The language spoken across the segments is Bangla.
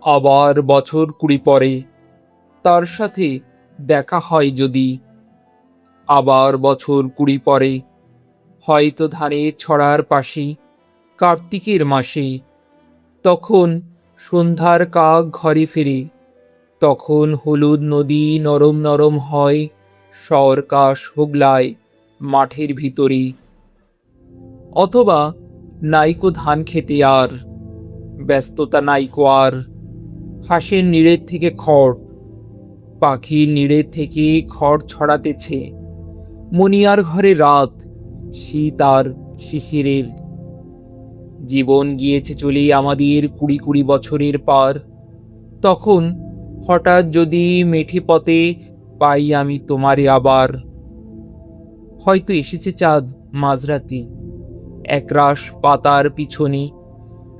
আবার বছর 20 পরে তার সাথে দেখা হয় যদি, আবার বছর 20 পরে হয়তো ধানের ছড়ার পাশে কার্তিকের মাসে, তখন সন্ধ্যার কাক ঘরে ফিরে, তখন হলুদ নদী নরম নরম হয় সরকাশ হুগলায় মাঠের ভিতরে। অথবা নাইকো ধান খেতে আর ব্যস্ততা নাইকো আর, হাঁসের নিড়ের থেকে খড়, পাখির নিড়ের থেকে খড় ছড়াতেছে, মনিয়ার ঘরে রাত, শীত আর শিশিরের। জীবন গিয়েছে চলে আমাদের 20 বছরের পার, তখন হঠাৎ যদি মেঠে পথে পাই আমি তোমারে আবার। হয়তো এসেছে চাঁদ মাঝরাতে একরাশ পাতার পিছনে,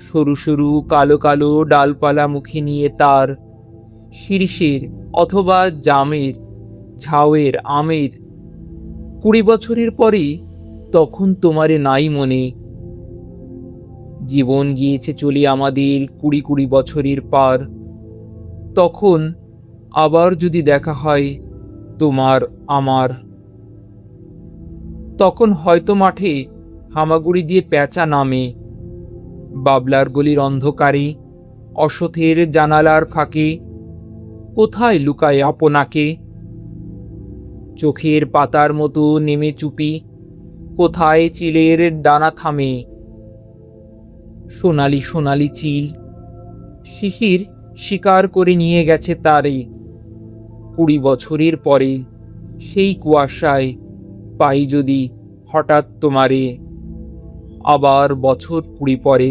সরু সরু কালো কালো ডালপালা মুখে নিয়ে তার, শিরিষের অথবা জামের, ঝাউয়ের, আমের। 20 বছরের পরে তখন তোমারে নাই মনে। জীবন গিয়েছে চলে আমাদের 20 বছরের পার, তখন আবার যদি দেখা হয় তোমার আমার। তখন হয়তো মাঠে হামাগুড়ি দিয়ে পেঁচা নামে, বাবলার গলির অন্ধকারে, অসথের জানালার ফাঁকে কোথায় লুকায় আপনাকে। চোখের পাতার মতো নেমে চুপি, কোথায় চিলের ডানা থামে। সোনালি সোনালি চিল, শিশির শিকার করে নিয়ে গেছে তারে। 20 বছরের পরে সেই কুয়াশায় পাই যদি হঠাৎ তোমারে, আবার বছর 20 পরে।